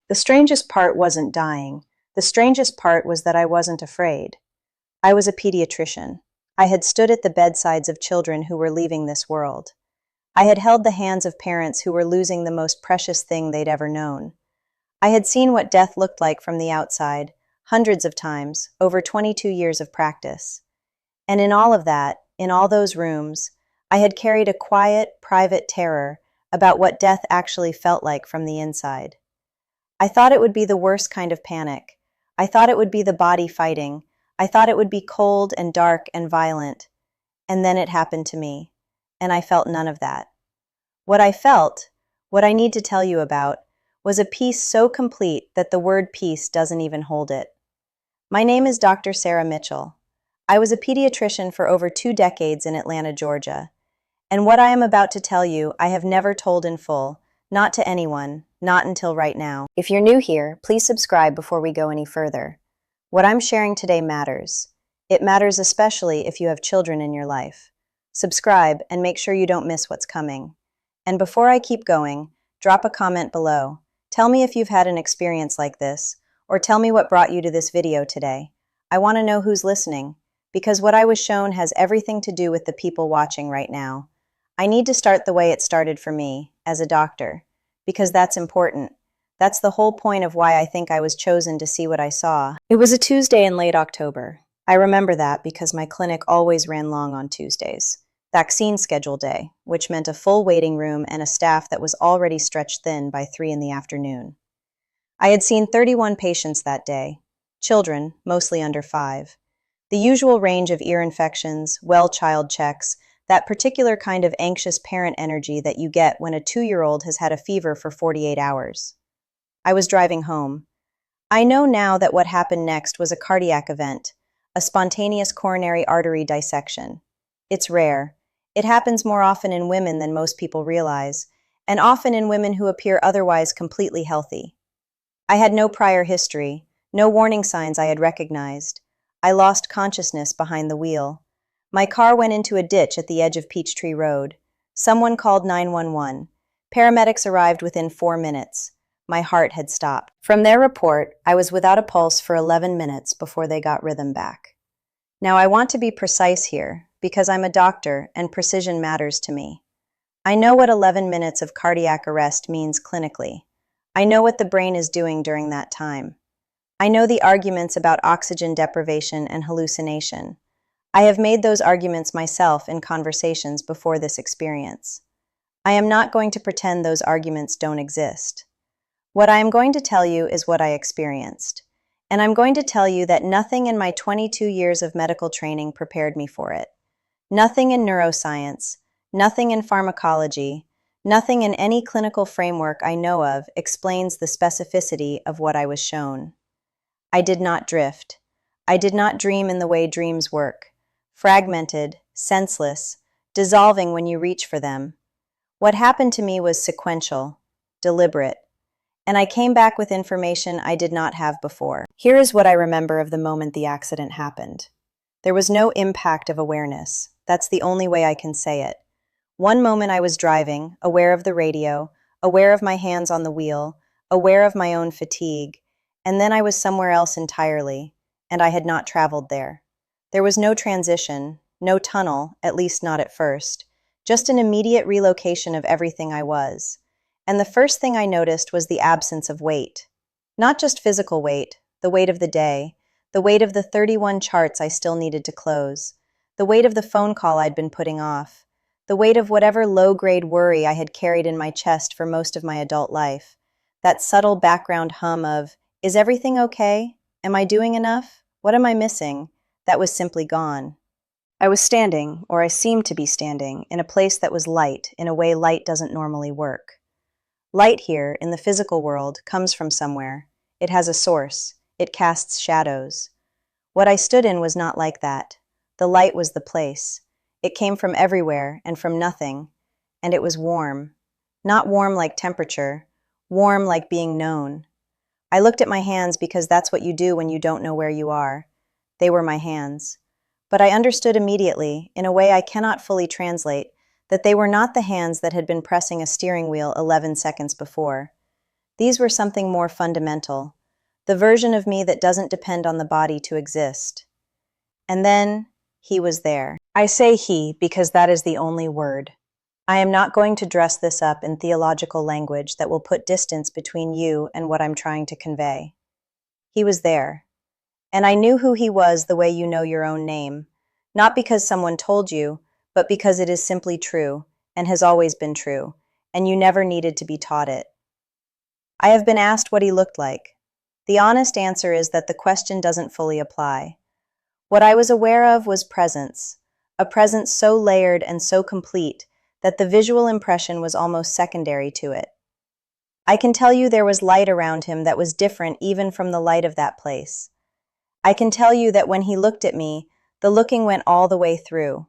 The strangest part wasn't dying. The strangest part was that I wasn't afraid. I was a pediatrician. I had stood at the bedsides of children who were leaving this world. I had held the hands of parents who were losing the most precious thing they'd ever known. I had seen what death looked like from the outside, hundreds of times, over 22 years of practice. And in all of that, in all those rooms, I had carried a quiet, private terror about what death actually felt like from the inside. I thought it would be the worst kind of panic. I thought it would be the body fighting. I thought it would be cold and dark and violent. And then it happened to me, and I felt none of that. What I felt, what I need to tell you about, was a peace so complete that the word peace doesn't even hold it. My name is Dr. Sarah Mitchell. I was a pediatrician for over 2 decades in Atlanta, Georgia. And what I am about to tell you, I have never told in full, not to anyone, not until right now. If you're new here, please subscribe before we go any further. What I'm sharing today matters. It matters especially if you have children in your life. Subscribe and make sure you don't miss what's coming. And before I keep going, drop a comment below. Tell me if you've had an experience like this, or tell me what brought you to this video today. I want to know who's listening, because what I was shown has everything to do with the people watching right now. I need to start the way it started for me, as a doctor, because that's important. That's the whole point of why I think I was chosen to see what I saw. It was a Tuesday in late October. I remember that because my clinic always ran long on Tuesdays. Vaccine schedule day, which meant a full waiting room and a staff that was already stretched thin by 3 in the afternoon. I had seen 31 patients that day, children, mostly under 5. The usual range of ear infections, well-child checks, that particular kind of anxious parent energy that you get when a 2-year-old has had a fever for 48 hours. I was driving home. I know now that what happened next was a cardiac event, a spontaneous coronary artery dissection. It's rare. It happens more often in women than most people realize, and often in women who appear otherwise completely healthy. I had no prior history, no warning signs I had recognized. I lost consciousness behind the wheel. My car went into a ditch at the edge of Peachtree Road. Someone called 911. Paramedics arrived within 4 minutes. My heart had stopped. From their report, I was without a pulse for 11 minutes before they got rhythm back. Now, I want to be precise here, because I'm a doctor and precision matters to me. I know what 11 minutes of cardiac arrest means clinically. I know what the brain is doing during that time. I know the arguments about oxygen deprivation and hallucination. I have made those arguments myself in conversations before this experience. I am not going to pretend those arguments don't exist. What I am going to tell you is what I experienced. And I'm going to tell you that nothing in my 22 years of medical training prepared me for it. Nothing in neuroscience, nothing in pharmacology, nothing in any clinical framework I know of explains the specificity of what I was shown. I did not drift. I did not dream in the way dreams work. Fragmented, senseless, dissolving when you reach for them. What happened to me was sequential, deliberate, and I came back with information I did not have before. Here is what I remember of the moment the accident happened. There was no impact of awareness. That's the only way I can say it. One moment I was driving, aware of the radio, aware of my hands on the wheel, aware of my own fatigue, and then I was somewhere else entirely, and I had not traveled there. There was no transition, no tunnel, at least not at first, just an immediate relocation of everything I was. And the first thing I noticed was the absence of weight. Not just physical weight, the weight of the day, the weight of the 31 charts I still needed to close, the weight of the phone call I'd been putting off, the weight of whatever low-grade worry I had carried in my chest for most of my adult life, that subtle background hum of, is everything okay? Am I doing enough? What am I missing? That was simply gone. I was standing, or I seemed to be standing, in a place that was light, in a way light doesn't normally work. Light here, in the physical world, comes from somewhere. It has a source. It casts shadows. What I stood in was not like that. The light was the place. It came from everywhere and from nothing, and it was warm. Not warm like temperature, warm like being known. I looked at my hands because that's what you do when you don't know where you are. They were my hands. But I understood immediately, in a way I cannot fully translate, that they were not the hands that had been pressing a steering wheel 11 seconds before. These were something more fundamental, the version of me that doesn't depend on the body to exist. And then, he was there. I say he because that is the only word. I am not going to dress this up in theological language that will put distance between you and what I'm trying to convey. He was there. And I knew who he was the way you know your own name, not because someone told you, but because it is simply true, and has always been true, and you never needed to be taught it. I have been asked what he looked like. The honest answer is that the question doesn't fully apply. What I was aware of was presence, a presence so layered and so complete that the visual impression was almost secondary to it. I can tell you there was light around him that was different even from the light of that place. I can tell you that when he looked at me, the looking went all the way through.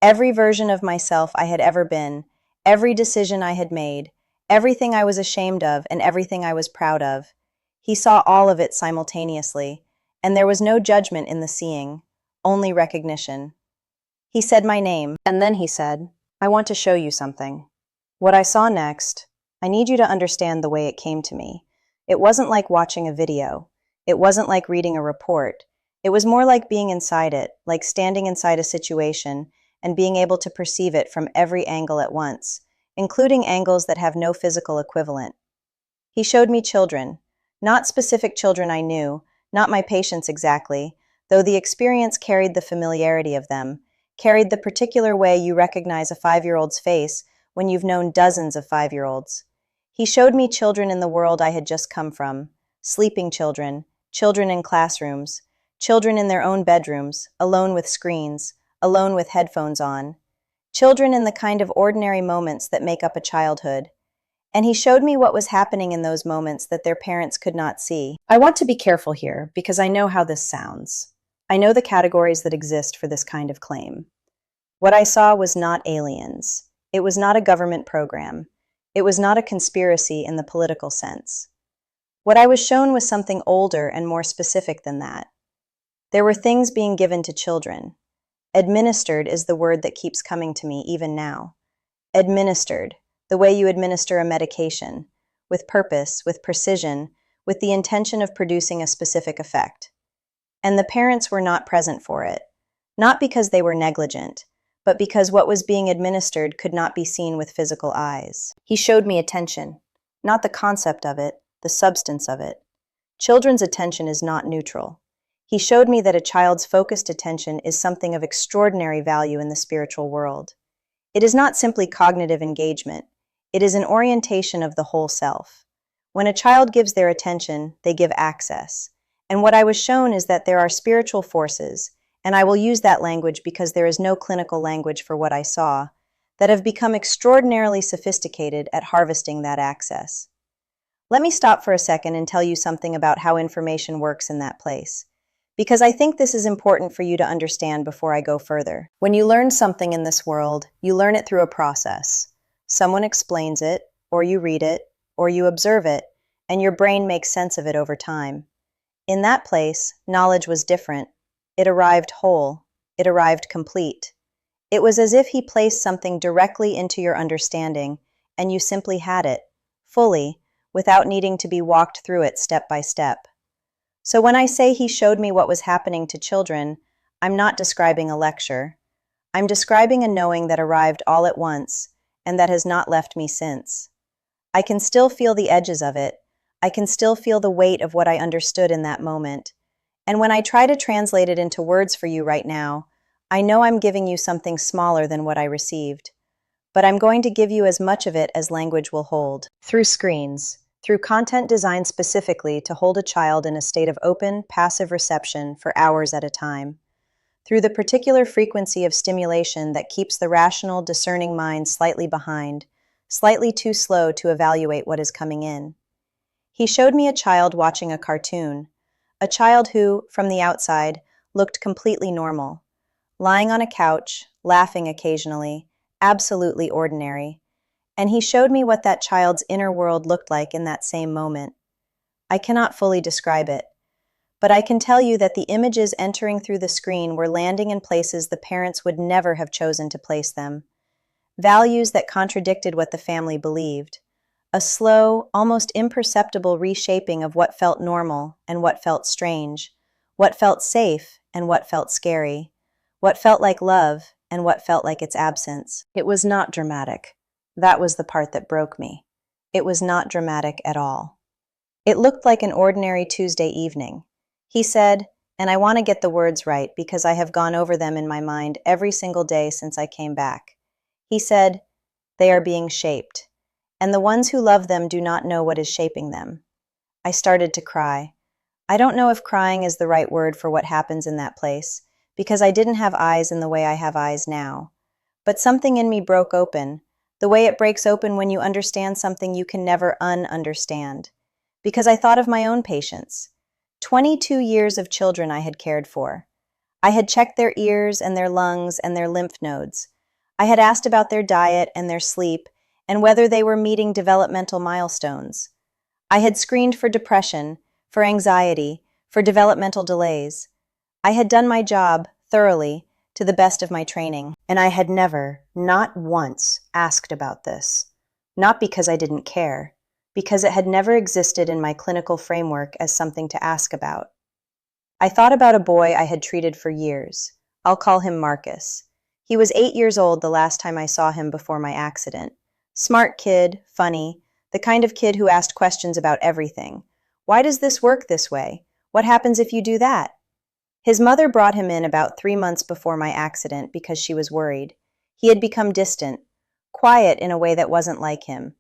Every version of myself I had ever been, every decision I had made, everything I was ashamed of and everything I was proud of, he saw all of it simultaneously, and there was no judgment in the seeing, only recognition. He said my name, and then he said, I want to show you something. What I saw next, I need you to understand the way it came to me. It wasn't like watching a video. It wasn't like reading a report. It was more like being inside it, like standing inside a situation and being able to perceive it from every angle at once, including angles that have no physical equivalent. He showed me children, not specific children I knew, not my patients exactly, though the experience carried the familiarity of them, carried the particular way you recognize a 5-year-old's face when you've known dozens of 5-year-olds. He showed me children in the world I had just come from, sleeping children, children in classrooms, children in their own bedrooms, alone with screens, alone with headphones on, children in the kind of ordinary moments that make up a childhood. And he showed me what was happening in those moments that their parents could not see. I want to be careful here because I know how this sounds. I know the categories that exist for this kind of claim. What I saw was not aliens. It was not a government program. It was not a conspiracy in the political sense. What I was shown was something older and more specific than that. There were things being given to children. Administered is the word that keeps coming to me even now. Administered, the way you administer a medication, with purpose, with precision, with the intention of producing a specific effect. And the parents were not present for it, not because they were negligent, but because what was being administered could not be seen with physical eyes. He showed me attention, not the concept of it, the substance of it. Children's attention is not neutral. He showed me that a child's focused attention is something of extraordinary value in the spiritual world. It is not simply cognitive engagement. It is an orientation of the whole self. When a child gives their attention, they give access. And what I was shown is that there are spiritual forces, and I will use that language because there is no clinical language for what I saw, that have become extraordinarily sophisticated at harvesting that access. Let me stop for a second and tell you something about how information works in that place, because I think this is important for you to understand before I go further. When you learn something in this world, you learn it through a process. Someone explains it, or you read it, or you observe it, and your brain makes sense of it over time. In that place, knowledge was different. It arrived whole. It arrived complete. It was as if he placed something directly into your understanding, and you simply had it, fully, without needing to be walked through it step by step. So when I say he showed me what was happening to children, I'm not describing a lecture. I'm describing a knowing that arrived all at once, and that has not left me since. I can still feel the edges of it. I can still feel the weight of what I understood in that moment. And when I try to translate it into words for you right now, I know I'm giving you something smaller than what I received. But I'm going to give you as much of it as language will hold. Through screens, through content designed specifically to hold a child in a state of open, passive reception for hours at a time. Through the particular frequency of stimulation that keeps the rational, discerning mind slightly behind, slightly too slow to evaluate what is coming in. He showed me a child watching a cartoon, a child who, from the outside, looked completely normal, lying on a couch, laughing occasionally, absolutely ordinary, and he showed me what that child's inner world looked like in that same moment. I cannot fully describe it, but I can tell you that the images entering through the screen were landing in places the parents would never have chosen to place them, values that contradicted what the family believed, a slow, almost imperceptible reshaping of what felt normal and what felt strange, what felt safe and what felt scary, what felt like love and what felt like its absence. It was not dramatic. That was the part that broke me. It was not dramatic at all. It looked like an ordinary Tuesday evening. He said, and I want to get the words right because I have gone over them in my mind every single day since I came back. He said, "They are being shaped, and the ones who love them do not know what is shaping them." I started to cry. I don't know if crying is the right word for what happens in that place, because I didn't have eyes in the way I have eyes now. But something in me broke open, the way it breaks open when you understand something you can never un-understand. Because I thought of my own patients. 22 years of children I had cared for. I had checked their ears and their lungs and their lymph nodes. I had asked about their diet and their sleep and whether they were meeting developmental milestones. I had screened for depression, for anxiety, for developmental delays. I had done my job thoroughly to the best of my training, and I had never, not once, asked about this. Not because I didn't care, because it had never existed in my clinical framework as something to ask about. I thought about a boy I had treated for years. I'll call him Marcus. He was 8 years old the last time I saw him before my accident. Smart kid, funny, the kind of kid who asked questions about everything. Why does this work this way? What happens if you do that? His mother brought him in about 3 months before my accident because she was worried. He had become distant, quiet in a way that wasn't like him.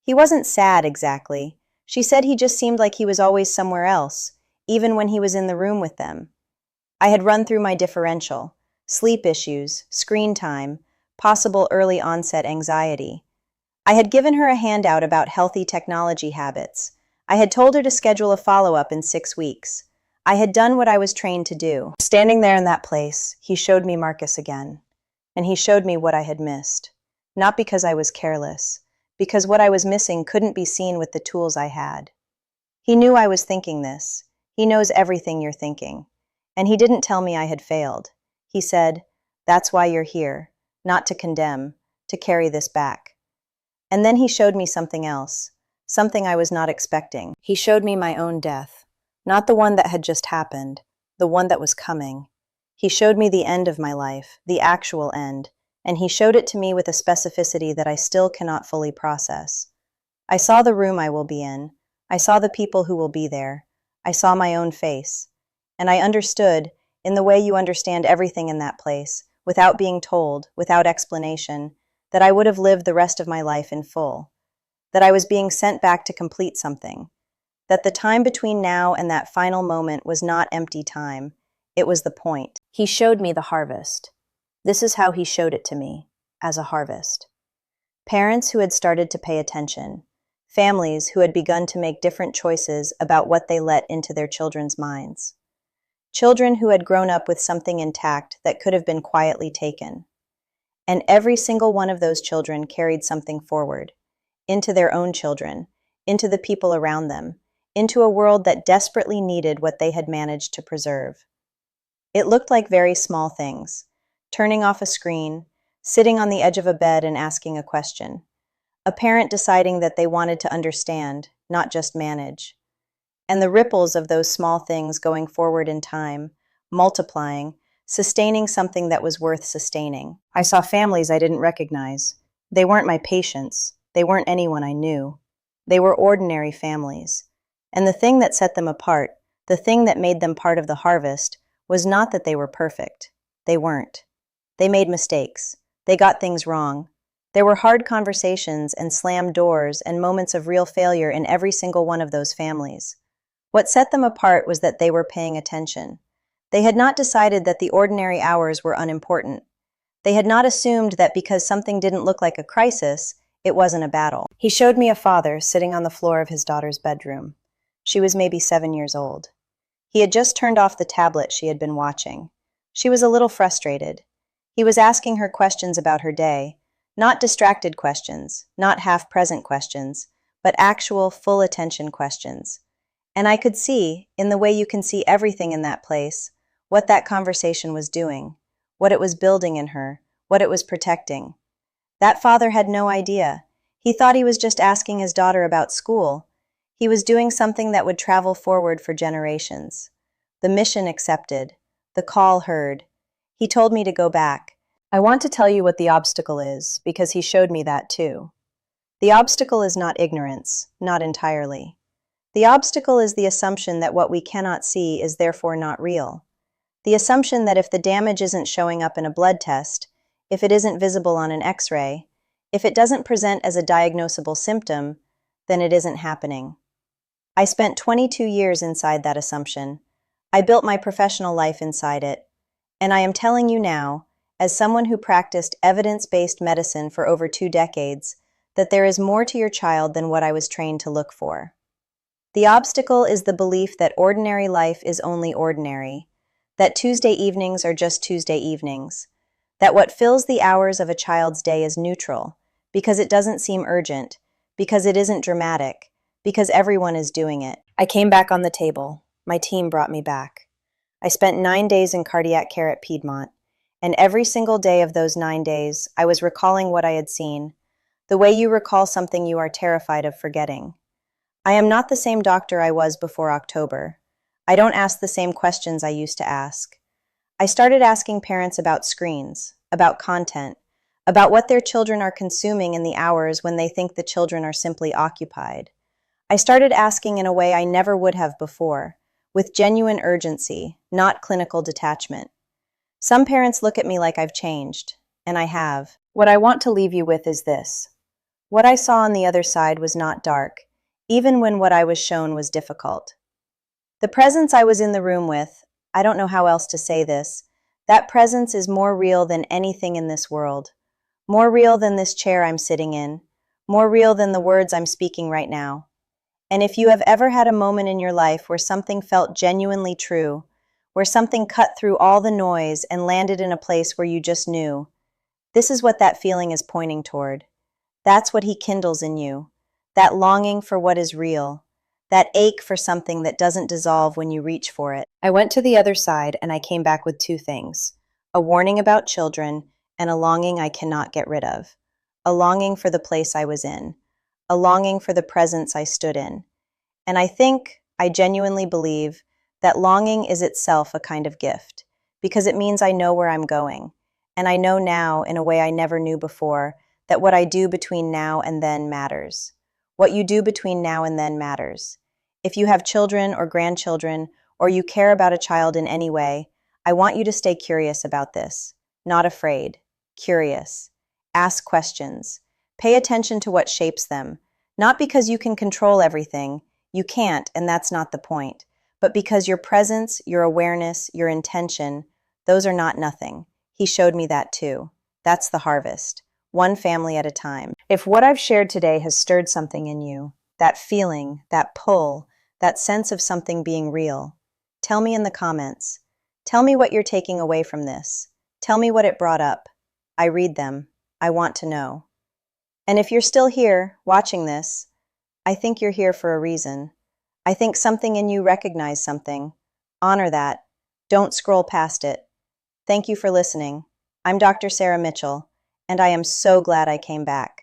He wasn't sad exactly. She said he just seemed like he was always somewhere else, even when he was in the room with them. I had run through my differential, sleep issues, screen time, possible early onset anxiety. I had given her a handout about healthy technology habits. I had told her to schedule a follow-up in 6 weeks. I had done what I was trained to do. Standing there in that place, he showed me Marcus again. And he showed me what I had missed. Not because I was careless, because what I was missing couldn't be seen with the tools I had. He knew I was thinking this. He knows everything you're thinking. And he didn't tell me I had failed. He said, "That's why you're here, not to condemn, to carry this back." And then he showed me something else, something I was not expecting. He showed me my own death, not the one that had just happened, the one that was coming. He showed me the end of my life, the actual end, and he showed it to me with a specificity that I still cannot fully process. I saw the room I will be in. I saw the people who will be there. I saw my own face. And I understood, in the way you understand everything in that place, without being told, without explanation, that I would have lived the rest of my life in full, that I was being sent back to complete something, that the time between now and that final moment was not empty time, it was the point. He showed me the harvest. This is how he showed it to me, as a harvest. Parents who had started to pay attention, families who had begun to make different choices about what they let into their children's minds, children who had grown up with something intact that could have been quietly taken. And every single one of those children carried something forward, into their own children, into the people around them, into a world that desperately needed what they had managed to preserve. It looked like very small things, turning off a screen, sitting on the edge of a bed and asking a question, a parent deciding that they wanted to understand, not just manage, and the ripples of those small things going forward in time, multiplying, sustaining something that was worth sustaining. I saw families I didn't recognize. They weren't my patients. They weren't anyone I knew. They were ordinary families. And the thing that set them apart, the thing that made them part of the harvest, was not that they were perfect. They weren't. They made mistakes. They got things wrong. There were hard conversations and slammed doors and moments of real failure in every single one of those families. What set them apart was that they were paying attention. They had not decided that the ordinary hours were unimportant. They had not assumed that because something didn't look like a crisis, it wasn't a battle. He showed me a father sitting on the floor of his daughter's bedroom. She was maybe 7 years old. He had just turned off the tablet she had been watching. She was a little frustrated. He was asking her questions about her day, not distracted questions, not half-present questions, but actual full attention questions. And I could see, in the way you can see everything in that place, what that conversation was doing, what it was building in her, what it was protecting. That father had no idea. He thought he was just asking his daughter about school. He was doing something that would travel forward for generations. The mission accepted. The call heard. He told me to go back. I want to tell you what the obstacle is, because he showed me that too. The obstacle is not ignorance, not entirely. The obstacle is the assumption that what we cannot see is therefore not real. The assumption that if the damage isn't showing up in a blood test, if it isn't visible on an X-ray, if it doesn't present as a diagnosable symptom, then it isn't happening. I spent 22 years inside that assumption. I built my professional life inside it. And I am telling you now, as someone who practiced evidence-based medicine for over 2 decades, that there is more to your child than what I was trained to look for. The obstacle is the belief that ordinary life is only ordinary, that Tuesday evenings are just Tuesday evenings, that what fills the hours of a child's day is neutral, because it doesn't seem urgent, because it isn't dramatic, because everyone is doing it. I came back on the table. My team brought me back. I spent 9 days in cardiac care at Piedmont, and every single day of those 9 days, I was recalling what I had seen, the way you recall something you are terrified of forgetting. I am not the same doctor I was before October. I don't ask the same questions I used to ask. I started asking parents about screens, about content, about what their children are consuming in the hours when they think the children are simply occupied. I started asking in a way I never would have before, with genuine urgency, not clinical detachment. Some parents look at me like I've changed, and I have. What I want to leave you with is this. What I saw on the other side was not dark, even when what I was shown was difficult. The presence I was in the room with, I don't know how else to say this, that presence is more real than anything in this world, more real than this chair I'm sitting in, more real than the words I'm speaking right now. And if you have ever had a moment in your life where something felt genuinely true, where something cut through all the noise and landed in a place where you just knew, this is what that feeling is pointing toward. That's what he kindles in you, that longing for what is real, that ache for something that doesn't dissolve when you reach for it. I went to the other side and I came back with 2 things, a warning about children and a longing I cannot get rid of, a longing for the place I was in, a longing for the presence I stood in. And I genuinely believe, that longing is itself a kind of gift, because it means I know where I'm going. And I know now, in a way I never knew before, that what I do between now and then matters. What you do between now and then matters. If you have children or grandchildren, or you care about a child in any way, I want you to stay curious about this. Not afraid. Curious. Ask questions. Pay attention to what shapes them. Not because you can control everything. You can't, and that's not the point. But because your presence, your awareness, your intention, those are not nothing. He showed me that too. That's the harvest. One family at a time. If what I've shared today has stirred something in you, that feeling, that pull, that sense of something being real, tell me in the comments. Tell me what you're taking away from this. Tell me what it brought up. I read them. I want to know. And if you're still here, watching this, I think you're here for a reason. I think something in you recognized something. Honor that. Don't scroll past it. Thank you for listening. I'm Dr. Sarah Mitchell, and I am so glad I came back.